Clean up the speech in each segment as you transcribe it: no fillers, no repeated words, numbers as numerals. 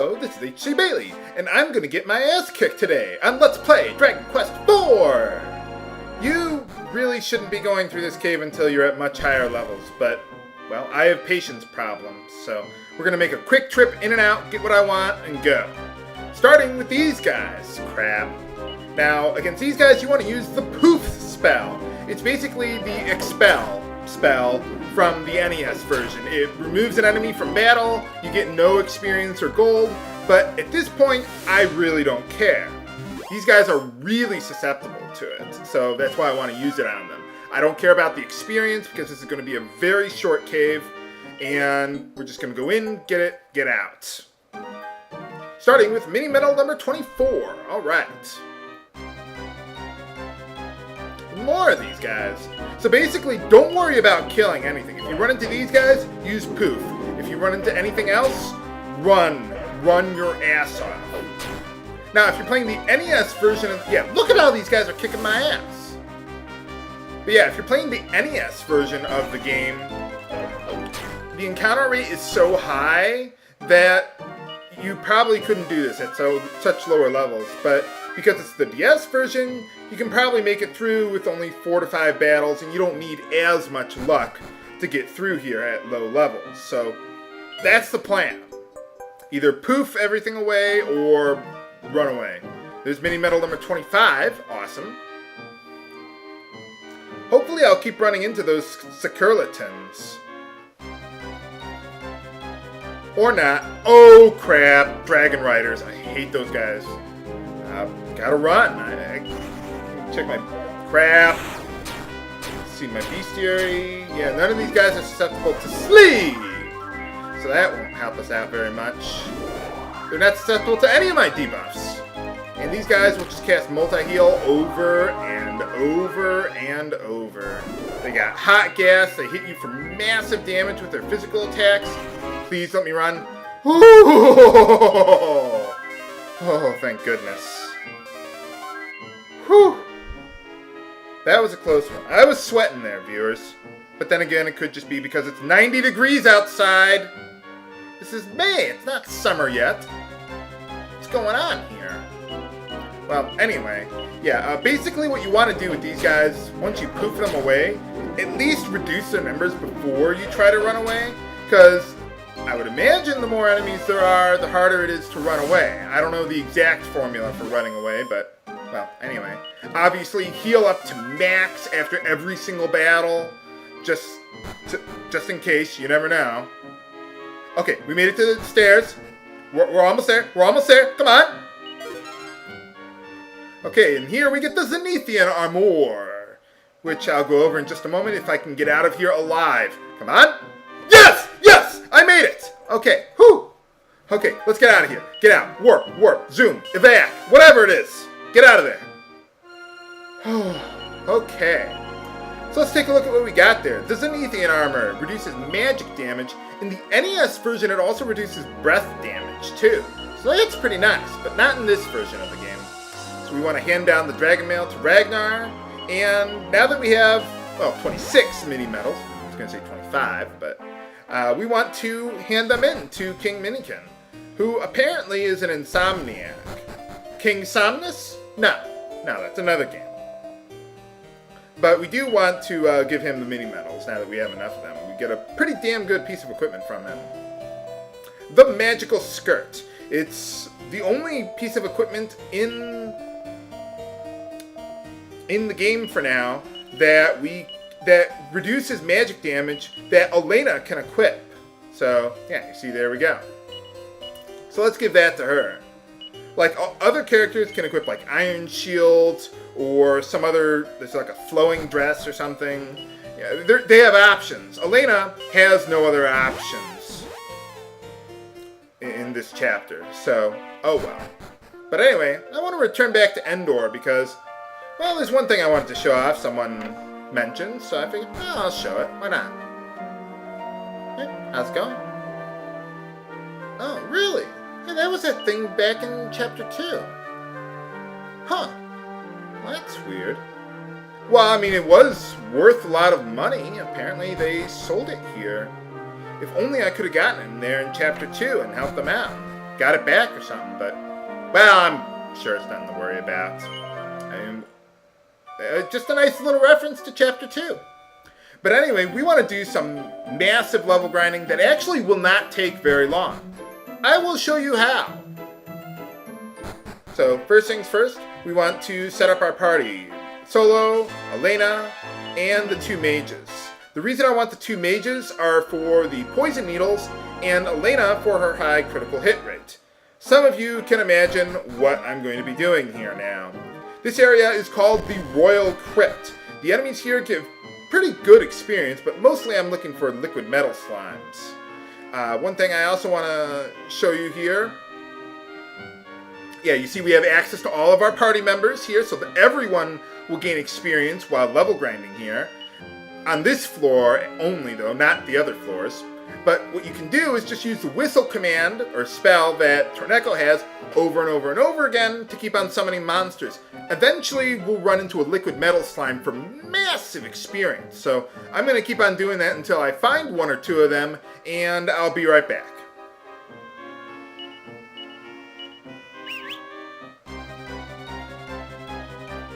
Hello, this is H.C. Bailey, and I'm gonna get my ass kicked today on Let's Play Dragon Quest IV! You really shouldn't be going through this cave until you're at much higher levels, but, well, I have patience problems, so we're gonna make a quick trip in and out, get what I want, and go. Starting with these guys. Crap. Now, against these guys, you want to use the Poof spell. It's basically the Expel spell from the NES version. It removes an enemy from battle, you get no experience or gold, but at this point, I really don't care. These guys are really susceptible to it, so that's why I want to use it on them. I don't care about the experience because this is going to be a very short cave, and we're just going to go in, get it, get out. Starting with mini medal number 24. Alright. More of these guys. So basically, don't worry about killing anything. If you run into these guys, use Poof. If you run into anything else, run. Run your ass off. Now, if you're playing the NES version of... Yeah, look at how these guys are kicking my ass. But yeah, if you're playing the NES version of the game, the encounter rate is so high that you probably couldn't do this at such lower levels. But because it's the DS version, you can probably make it through with only 4 to 5 battles, and you don't need as much luck to get through here at low levels. So that's the plan. Either poof everything away or run away. There's mini medal number 25. Awesome. Hopefully I'll keep running into those Skurletons. Or not. Oh crap. Dragon Riders. I hate those guys. Gotta run. I check my crap. See my bestiary. Yeah, none of these guys are susceptible to sleep. So that won't help us out very much. They're not susceptible to any of my debuffs. And these guys will just cast multi-heal over and over and over. They got hot gas. They hit you for massive damage with their physical attacks. Please let me run. Oh, thank goodness. Whew. That was a close one. I was sweating there, viewers. But then again, it could just be because it's 90 degrees outside. This is May. It's not summer yet. What's going on here? Well, anyway. Yeah, basically what you want to do with these guys, once you poof them away, at least reduce their numbers before you try to run away. Because I would imagine the more enemies there are, the harder it is to run away. I don't know the exact formula for running away, but... well, anyway. Obviously, heal up to max after every single battle. Just in case, you never know. Okay, we made it to the stairs. We're almost there. We're almost there. Come on. Okay, and here we get the Zenithian armor, which I'll go over in just a moment if I can get out of here alive. Come on. Yes! Yes! I made it! Okay, whew. Okay, let's get out of here. Get out. Warp, warp, zoom, evac, whatever it is. Get out of there. Okay. So let's take a look at what we got there. The Zenithian armor reduces magic damage. In the NES version, it also reduces breath damage, too. So that's pretty nice, but not in this version of the game. So we want to hand down the Dragon Mail to Ragnar. And now that we have, well, 26 mini medals, I was going to say 25, but we want to hand them in to King Minikin, who apparently is an insomniac. King Somnus? No, that's another game. But we do want to give him the mini medals now that we have enough of them. We get a pretty damn good piece of equipment from him. The Magical Skirt. It's the only piece of equipment in the game for now that reduces magic damage that Alena can equip. So, yeah, you see, there we go. So let's give that to her. Like, other characters can equip, like, Iron Shields, or some other, there's like a flowing dress or something. Yeah, they have options. Alena has no other options in this chapter, so, oh well. But anyway, I want to return back to Endor because, well, there's one thing I wanted to show off, someone mentioned, so I figured, oh, I'll show it, why not? Hey, how's it going? Oh, really? Yeah, that was that thing back in Chapter 2. Huh. Well, that's weird. Well, I mean, it was worth a lot of money. Apparently, they sold it here. If only I could have gotten in there in Chapter 2 and helped them out. got it back or something, but, well, I'm sure it's nothing to worry about. I mean, just a nice little reference to Chapter 2. But anyway, we want to do some massive level grinding that actually will not take very long. I will show you how. So, first things first, we want to set up our party. Solo, Alena, and the 2 mages. The reason I want the 2 mages are for the poison needles and Alena for her high critical hit rate. Some of you can imagine what I'm going to be doing here now. This area is called the Royal Crypt. The enemies here give pretty good experience, but mostly I'm looking for liquid metal slimes. One thing I also want to show you here. Yeah, you see we have access to all of our party members here, so that everyone will gain experience while level grinding here. On this floor only, though, not the other floors. But what you can do is just use the whistle command, or spell, that Torneko has over and over and over again to keep on summoning monsters. Eventually, we'll run into a liquid metal slime for massive experience. So I'm going to keep on doing that until I find 1 or 2 of them, and I'll be right back.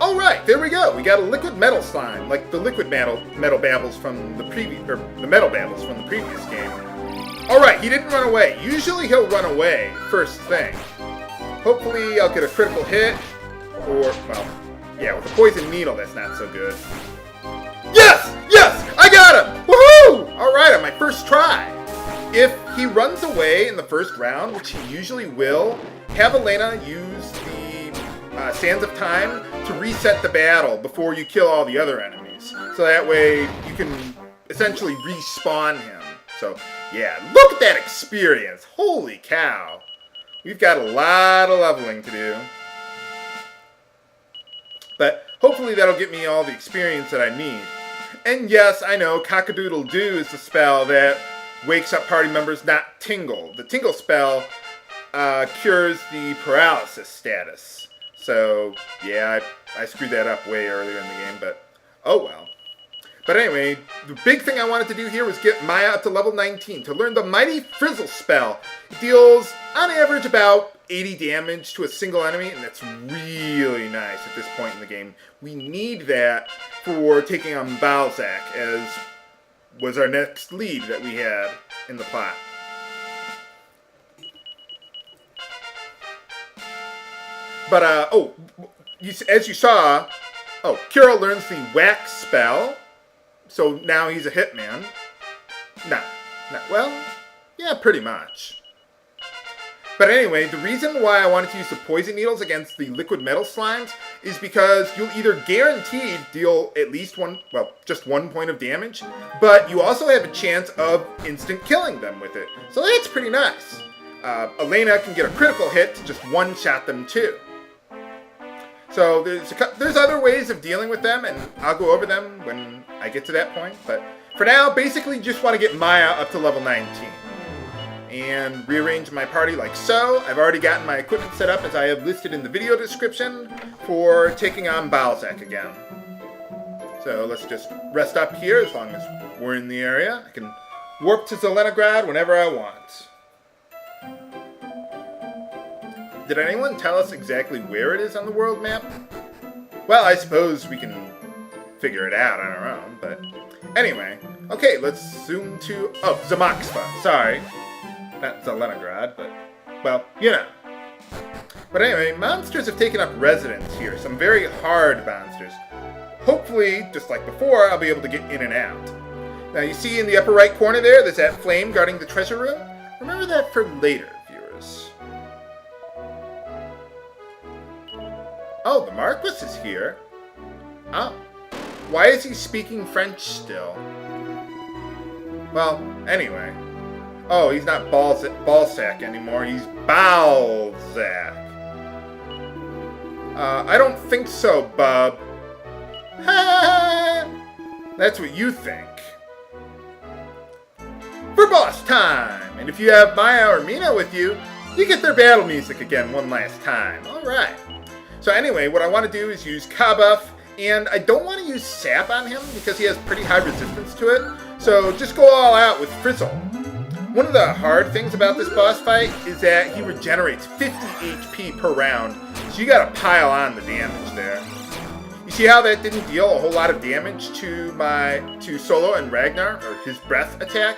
Alright, there we go. We got a liquid metal slime, like the liquid metal babbles from the previous, or the metal babbles from the previous game. Alright, he didn't run away. Usually he'll run away first thing. Hopefully I'll get a critical hit, or, well, yeah, with a poison needle, that's not so good. Yes! Yes! I got him! Woohoo! Alright, on my first try. If he runs away in the first round, which he usually will, have Alena use the Sands of Time to reset the battle before you kill all the other enemies. So that way you can essentially respawn him. So yeah, look at that experience. Holy cow. We've got a lot of leveling to do. But hopefully that'll get me all the experience that I need. And yes, I know Cock-a-doodle-doo is the spell that wakes up party members, not Tingle. The Tingle spell cures the paralysis status. So, yeah, I screwed that up way earlier in the game, but oh well. But anyway, the big thing I wanted to do here was get Maya up to level 19 to learn the Mighty Frizzle spell. It deals, on average, about 80 damage to a single enemy, and that's really nice at this point in the game. We need that for taking on Bzack, as was our next lead that we had in the plot. But, as you saw, Kiryl learns the Wax spell, so now he's a hitman. Well, yeah, pretty much. But anyway, the reason why I wanted to use the poison needles against the liquid metal slimes is because you'll either guaranteed deal at least just 1 point of damage, but you also have a chance of instant killing them with it. So that's pretty nice. Alena can get a critical hit to just one-shot them too. So there's other ways of dealing with them, and I'll go over them when I get to that point. But for now, basically just want to get Maya up to level 19. And rearrange my party like so. I've already gotten my equipment set up as I have listed in the video description for taking on Bzack again. So let's just rest up here as long as we're in the area. I can warp to Zeleningrad whenever I want. Did anyone tell us exactly where it is on the world map? Well, I suppose we can figure it out on our own, but anyway. Okay, let's zoom to, Zamaxpa, sorry. Not Zeleningrad, but, well, you know. But anyway, monsters have taken up residence here, some very hard monsters. Hopefully, just like before, I'll be able to get in and out. Now, you see in the upper right corner there's that flame guarding the treasure room? Remember that for later, viewers. Oh, the Marquis is here. Oh. Why is he speaking French still? Well, anyway. Oh, he's not Bzack anymore. He's Bzack. I don't think so, bub. That's what you think. For boss time! And if you have Maya or Meena with you, you get their battle music again one last time. Alright. So anyway, what I want to do is use Ka-Buff, and I don't want to use Sap on him because he has pretty high resistance to it. So just go all out with Frizzle. One of the hard things about this boss fight is that he regenerates 50 HP per round, so you gotta pile on the damage there. You see how that didn't deal a whole lot of damage to Solo and Ragnar, or his breath attack?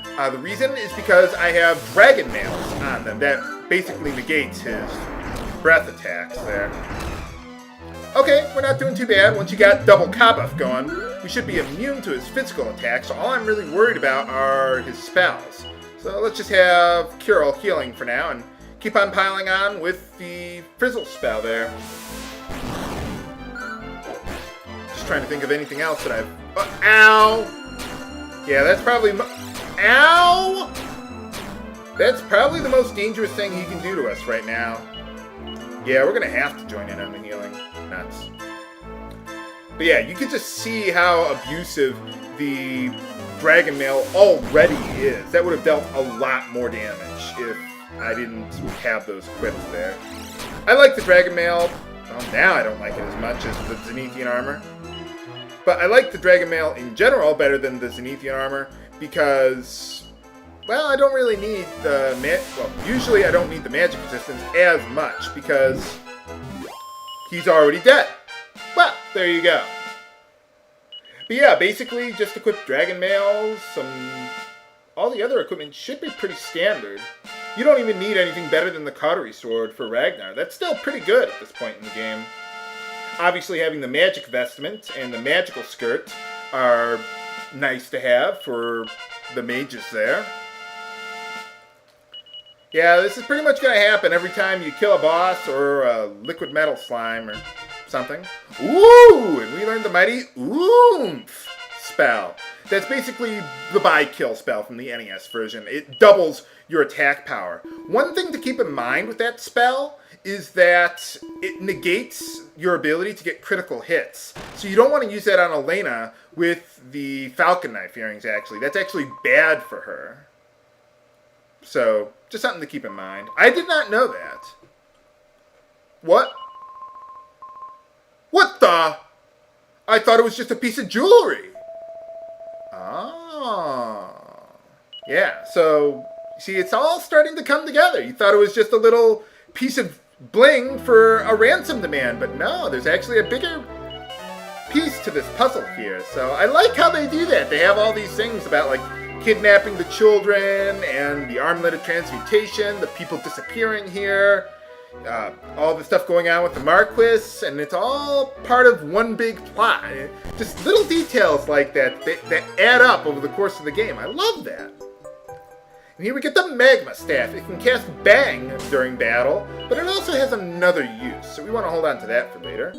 The reason is because I have dragon nails on them. That basically negates his breath attacks there. Okay, we're not doing too bad. Once you got double Kabuff going, we should be immune to his physical attacks, so all I'm really worried about are his spells. So let's just have Kiryl healing for now, and keep on piling on with the Frizzle spell there. Just trying to think of anything else that I've... ow! Yeah, that's probably... ow! That's probably the most dangerous thing he can do to us right now. Yeah, we're gonna have to join in on the healing. Nuts. But yeah, you can just see how abusive the Dragon Mail already is. That would have dealt a lot more damage if I didn't have those equipped there. I like the Dragon Mail. Well, now I don't like it as much as the Zenithian armor. But I like the Dragon Mail in general better than the Zenithian armor because, well, I don't really need the usually I don't need the magic resistance as much because he's already dead. Well, there you go. But yeah, basically just equip Dragon Mails, all the other equipment should be pretty standard. You don't even need anything better than the Cautery sword for Ragnar. That's still pretty good at this point in the game. Obviously having the magic vestment and the magical skirt are nice to have for the mages there. Yeah, this is pretty much going to happen every time you kill a boss or a liquid metal slime or something. Ooh! And we learned the mighty Oomph spell. That's basically the by-kill spell from the NES version. It doubles your attack power. One thing to keep in mind with that spell is that it negates your ability to get critical hits. So you don't want to use that on Alena with the Falcon knife earrings, actually. That's actually bad for her. So, just something to keep in mind. I did not know that. What? What the? I thought it was just a piece of jewelry. Oh. Yeah, so, see, it's all starting to come together. You thought it was just a little piece of bling for a ransom demand, but no, there's actually a bigger piece to this puzzle here. So I like how they do that. They have all these things about, like, kidnapping the children and the armlet of transmutation, the people disappearing here, all the stuff going on with the Marquis, and it's all part of one big plot. Just little details like that that add up over the course of the game. I love that. And here we get the magma staff. It can cast bang during battle, but it also has another use, so we want to hold on to that for later.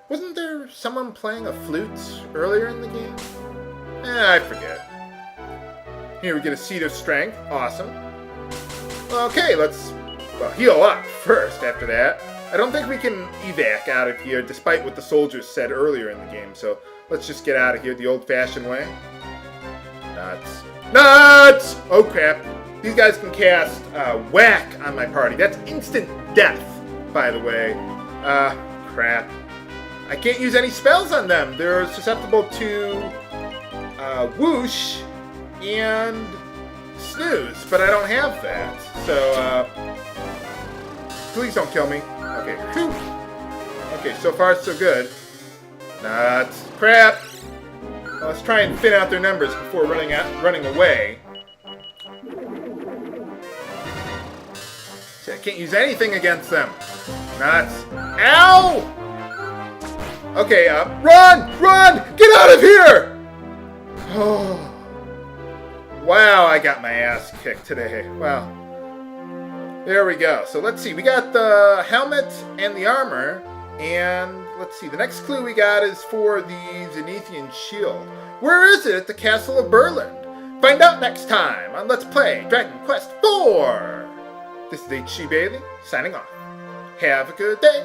Wasn't there someone playing a flute earlier in the game? I forget. Here we get a Seed of Strength. Awesome. Okay, let's heal up first after that. I don't think we can evac out of here, despite what the soldiers said earlier in the game, so let's just get out of here the old-fashioned way. Nuts. Nuts! Oh, crap. These guys can cast Whack on my party. That's instant death, by the way. Crap. I can't use any spells on them. They're susceptible to Whoosh and Snooze, but I don't have that. So, please don't kill me. Okay. Whew. Okay, so far so good. Nuts. Crap. Well, let's try and thin out their numbers before running away. See, I can't use anything against them. Nuts. Ow! Okay, run! Run! Get out of here! Oh. Wow, I got my ass kicked today. Wow. There we go. So let's see. We got the helmet and the armor. And let's see. The next clue we got is for the Zenithian shield. Where is it at the Castle of Berland? Find out next time on Let's Play Dragon Quest IV. This is HC Bailey, signing off. Have a good day.